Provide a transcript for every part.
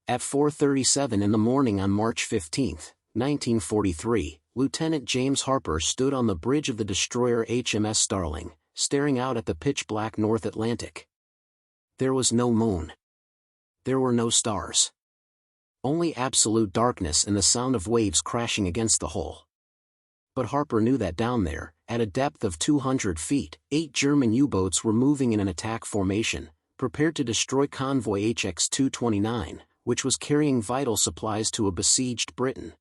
At 4:37 in the morning on March 15, 1943, Lieutenant James Harper stood on the bridge of the destroyer HMS Starling, staring out at the pitch-black North Atlantic. There was no moon. There were no stars. Only absolute darkness and the sound of waves crashing against the hull. But Harper knew that down there, at a depth of 200 feet, 8 German U-boats were moving in an attack formation, prepared to destroy Convoy HX-229, which was carrying vital supplies to a besieged Britain.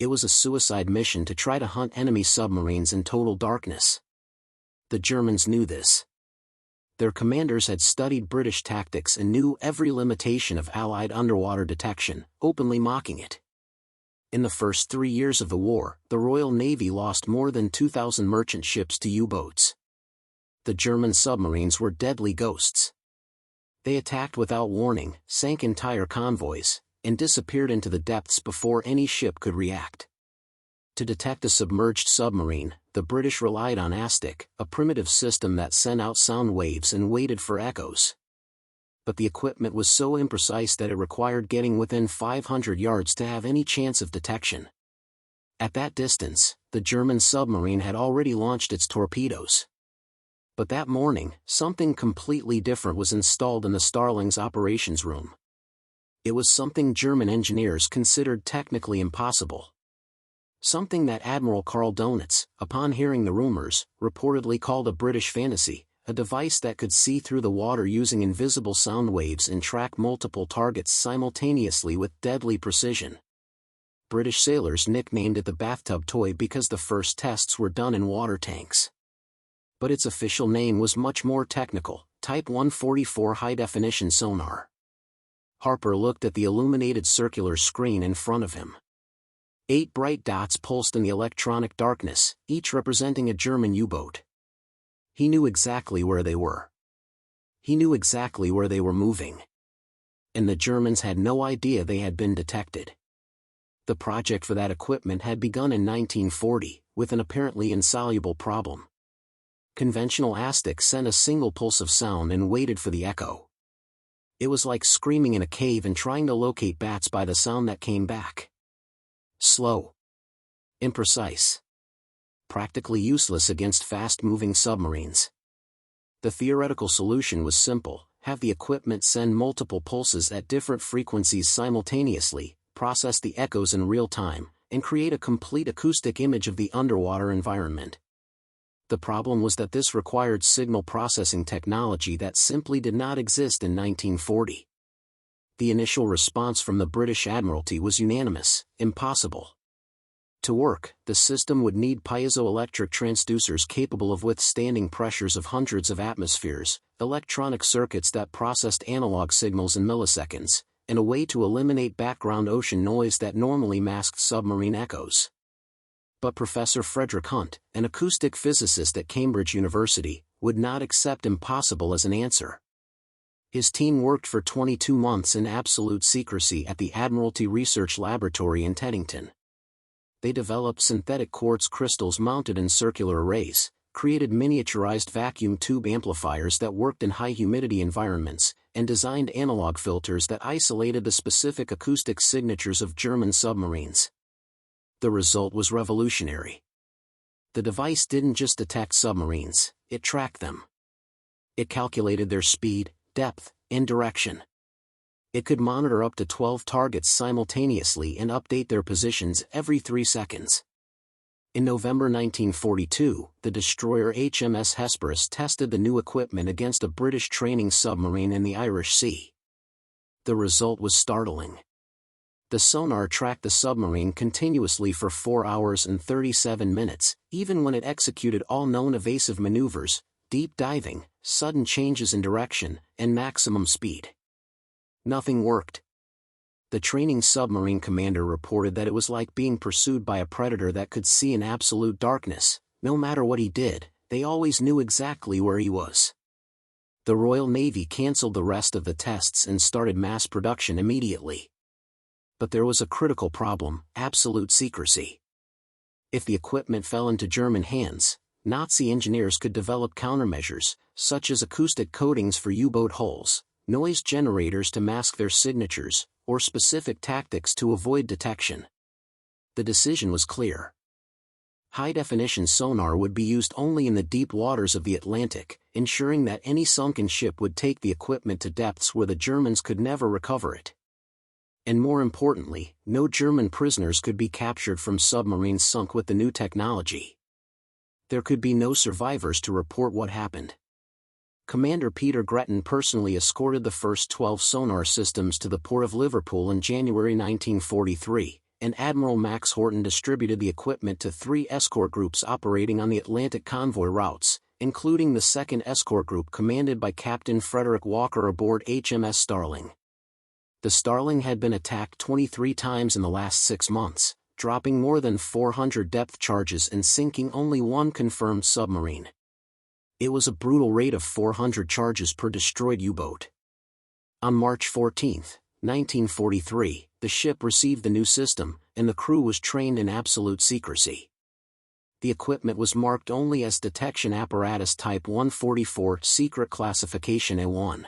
It was a suicide mission to try to hunt enemy submarines in total darkness. The Germans knew this. Their commanders had studied British tactics and knew every limitation of Allied underwater detection, openly mocking it. In the first 3 years of the war, the Royal Navy lost more than 2,000 merchant ships to U-boats. The German submarines were deadly ghosts. They attacked without warning, sank entire convoys, and disappeared into the depths before any ship could react. To detect a submerged submarine, the British relied on ASTIC, a primitive system that sent out sound waves and waited for echoes. But the equipment was so imprecise that it required getting within 500 yards to have any chance of detection. At that distance, the German submarine had already launched its torpedoes. But that morning, something completely different was installed in the Starling's operations room. It was something German engineers considered technically impossible. Something that Admiral Karl Donitz, upon hearing the rumors, reportedly called a British fantasy, a device that could see through the water using invisible sound waves and track multiple targets simultaneously with deadly precision. British sailors nicknamed it the Bathtub toy because the first tests were done in water tanks. But its official name was much more technical, Type 144 high-definition sonar. Harper looked at the illuminated circular screen in front of him. 8 bright dots pulsed in the electronic darkness, each representing a German U-boat. He knew exactly where they were. He knew exactly where they were moving. And the Germans had no idea they had been detected. The project for that equipment had begun in 1940, with an apparently insoluble problem. Conventional ASTIC sent a single pulse of sound and waited for the echo. It was like screaming in a cave and trying to locate bats by the sound that came back. Slow. Imprecise. Practically useless against fast-moving submarines. The theoretical solution was simple: have the equipment send multiple pulses at different frequencies simultaneously, process the echoes in real time, and create a complete acoustic image of the underwater environment. The problem was that this required signal processing technology that simply did not exist in 1940. The initial response from the British Admiralty was unanimous: impossible. To work, the system would need piezoelectric transducers capable of withstanding pressures of hundreds of atmospheres, electronic circuits that processed analog signals in milliseconds, and a way to eliminate background ocean noise that normally masked submarine echoes. But Professor Frederick Hunt, an acoustic physicist at Cambridge University, would not accept impossible as an answer. His team worked for 22 months in absolute secrecy at the Admiralty Research Laboratory in Teddington. They developed synthetic quartz crystals mounted in circular arrays, created miniaturized vacuum tube amplifiers that worked in high-humidity environments, and designed analog filters that isolated the specific acoustic signatures of German submarines. The result was revolutionary. The device didn't just detect submarines, it tracked them. It calculated their speed, depth, and direction. It could monitor up to 12 targets simultaneously and update their positions every 3 seconds. In November 1942, the destroyer HMS Hesperus tested the new equipment against a British training submarine in the Irish Sea. The result was startling. The sonar tracked the submarine continuously for 4 hours and 37 minutes, even when it executed all known evasive maneuvers, deep diving, sudden changes in direction, and maximum speed. Nothing worked. The training submarine commander reported that it was like being pursued by a predator that could see in absolute darkness. No matter what he did, they always knew exactly where he was. The Royal Navy cancelled the rest of the tests and started mass production immediately. But there was a critical problem: absolute secrecy. If the equipment fell into German hands, Nazi engineers could develop countermeasures, such as acoustic coatings for U-boat hulls, noise generators to mask their signatures, or specific tactics to avoid detection. The decision was clear. High-definition sonar would be used only in the deep waters of the Atlantic, ensuring that any sunken ship would take the equipment to depths where the Germans could never recover it. And more importantly, no German prisoners could be captured from submarines sunk with the new technology. There could be no survivors to report what happened. Commander Peter Gretton personally escorted the first 12 sonar systems to the port of Liverpool in January 1943, and Admiral Max Horton distributed the equipment to 3 escort groups operating on the Atlantic convoy routes, including the 2nd Escort Group commanded by Captain Frederick Walker aboard HMS Starling. The Starling had been attacked 23 times in the last 6 months, dropping more than 400 depth charges and sinking only 1 confirmed submarine. It was a brutal rate of 400 charges per destroyed U-boat. On March 14, 1943, the ship received the new system, and the crew was trained in absolute secrecy. The equipment was marked only as Detection Apparatus Type 144 Secret Classification A1.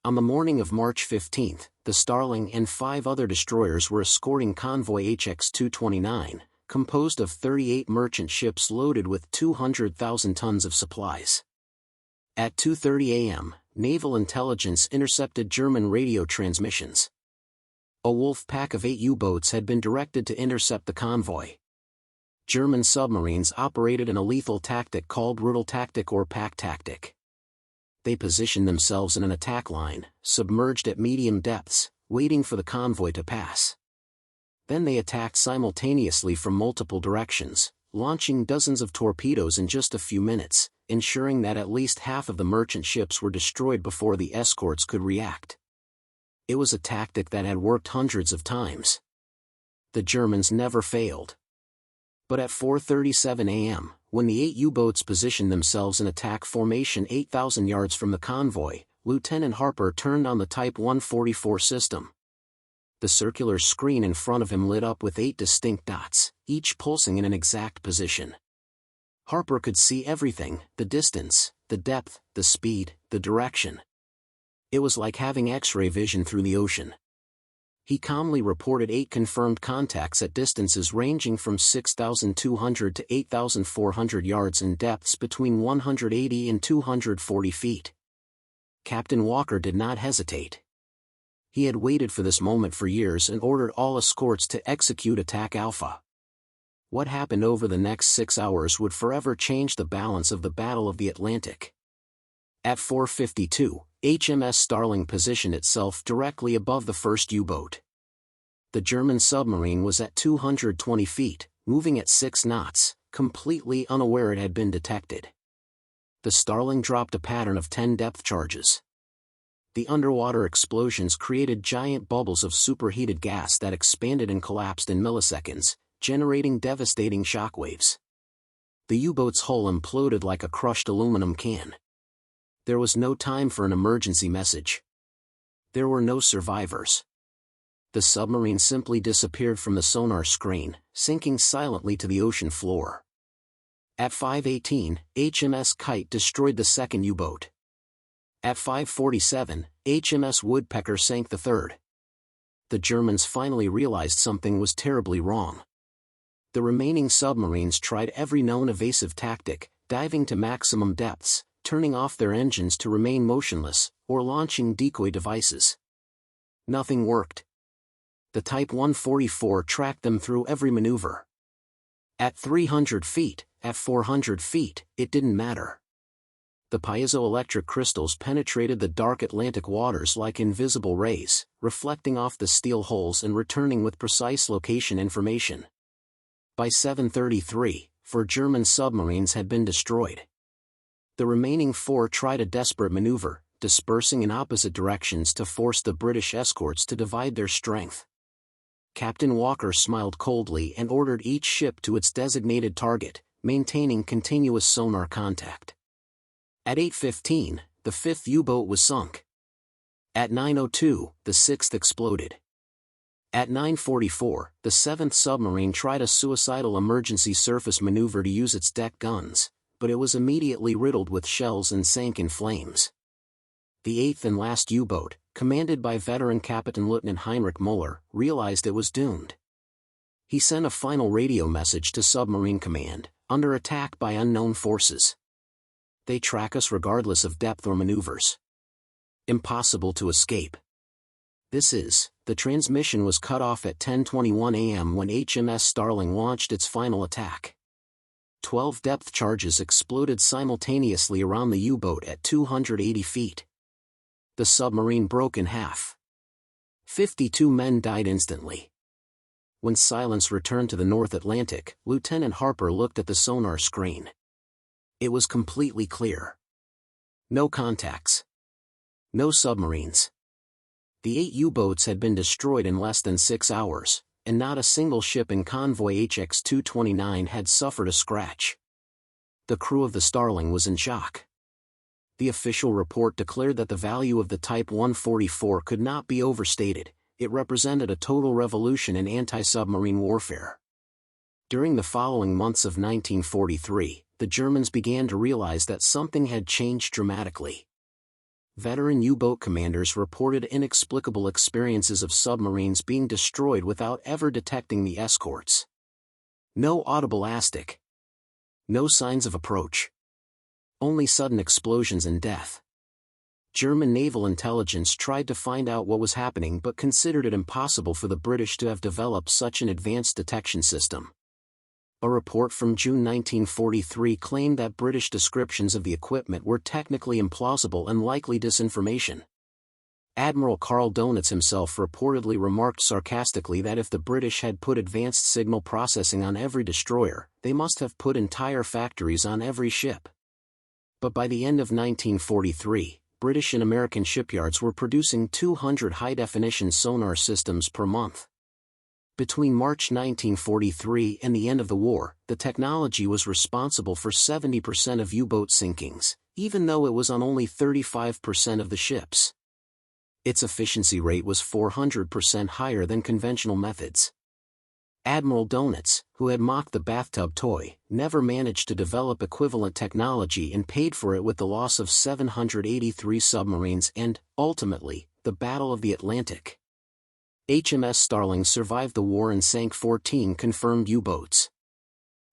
On the morning of March 15, the Starling and 5 other destroyers were escorting Convoy HX-229, composed of 38 merchant ships loaded with 200,000 tons of supplies. At 2:30 a.m., naval intelligence intercepted German radio transmissions. A wolf pack of 8 U-boats had been directed to intercept the convoy. German submarines operated in a lethal tactic called Rudel tactic or pack tactic. They positioned themselves in an attack line, submerged at medium depths, waiting for the convoy to pass. Then they attacked simultaneously from multiple directions, launching dozens of torpedoes in just a few minutes, ensuring that at least half of the merchant ships were destroyed before the escorts could react. It was a tactic that had worked hundreds of times. The Germans never failed. But at 4:37 a.m., when the 8 U-boats positioned themselves in attack formation 8,000 yards from the convoy, Lieutenant Harper turned on the Type 144 system. The circular screen in front of him lit up with 8 distinct dots, each pulsing in an exact position. Harper could see everything: the distance, the depth, the speed, the direction. It was like having X-ray vision through the ocean. He calmly reported 8 confirmed contacts at distances ranging from 6,200 to 8,400 yards in depths between 180 and 240 feet. Captain Walker did not hesitate. He had waited for this moment for years and ordered all escorts to execute Attack Alpha. What happened over the next 6 hours would forever change the balance of the Battle of the Atlantic. At 4:52, HMS Starling positioned itself directly above the first U-boat. The German submarine was at 220 feet, moving at 6 knots, completely unaware it had been detected. The Starling dropped a pattern of 10 depth charges. The underwater explosions created giant bubbles of superheated gas that expanded and collapsed in milliseconds, generating devastating shockwaves. The U-boat's hull imploded like a crushed aluminum can. There was no time for an emergency message. There were no survivors. The submarine simply disappeared from the sonar screen, sinking silently to the ocean floor. At 5:18, HMS Kite destroyed the second U-boat. At 5:47, HMS Woodpecker sank the third. The Germans finally realized something was terribly wrong. The remaining submarines tried every known evasive tactic, diving to maximum depths, turning off their engines to remain motionless, or launching decoy devices. Nothing worked. The Type 144 tracked them through every maneuver. At 300 feet, at 400 feet, it didn't matter. The piezoelectric crystals penetrated the dark Atlantic waters like invisible rays, reflecting off the steel hulls and returning with precise location information. By 7:33, 4 German submarines had been destroyed. The remaining 4 tried a desperate maneuver, dispersing in opposite directions to force the British escorts to divide their strength. Captain Walker smiled coldly and ordered each ship to its designated target, maintaining continuous sonar contact. At 8:15, the 5th U-boat was sunk. At 9:02, the 6th exploded. At 9:44, the 7th submarine tried a suicidal emergency surface maneuver to use its deck guns, but it was immediately riddled with shells and sank in flames. The 8th and last U-boat, commanded by veteran Captain Lieutenant Heinrich Müller, realized it was doomed. He sent a final radio message to Submarine Command, under attack by unknown forces. They track us regardless of depth or maneuvers. Impossible to escape. The transmission was cut off at 10:21 a.m. when HMS Starling launched its final attack. 12 depth charges exploded simultaneously around the U-boat at 280 feet. The submarine broke in half. 52 men died instantly. When silence returned to the North Atlantic, Lieutenant Harper looked at the sonar screen. It was completely clear. No contacts. No submarines. The 8 U-boats had been destroyed in less than 6 hours, and not a single ship in Convoy HX-229 had suffered a scratch. The crew of the Starling was in shock. The official report declared that the value of the Type 144 could not be overstated. It represented a total revolution in anti-submarine warfare. During the following months of 1943, the Germans began to realize that something had changed dramatically. Veteran U-boat commanders reported inexplicable experiences of submarines being destroyed without ever detecting the escorts. No audible astic. No signs of approach. Only sudden explosions and death. German naval intelligence tried to find out what was happening but considered it impossible for the British to have developed such an advanced detection system. A report from June 1943 claimed that British descriptions of the equipment were technically implausible and likely disinformation. Admiral Karl Donitz himself reportedly remarked sarcastically that if the British had put advanced signal processing on every destroyer, they must have put entire factories on every ship. But by the end of 1943, British and American shipyards were producing 200 high-definition sonar systems per month. Between March 1943 and the end of the war, the technology was responsible for 70% of U-boat sinkings, even though it was on only 35% of the ships. Its efficiency rate was 400% higher than conventional methods. Admiral Donitz, who had mocked the bathtub toy, never managed to develop equivalent technology and paid for it with the loss of 783 submarines and, ultimately, the Battle of the Atlantic. HMS Starling survived the war and sank 14 confirmed U-boats.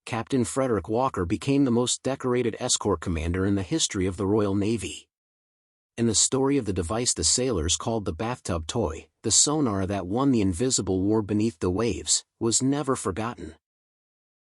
Captain Frederick Walker became the most decorated escort commander in the history of the Royal Navy. And the story of the device the sailors called the bathtub toy, the sonar that won the invisible war beneath the waves, was never forgotten.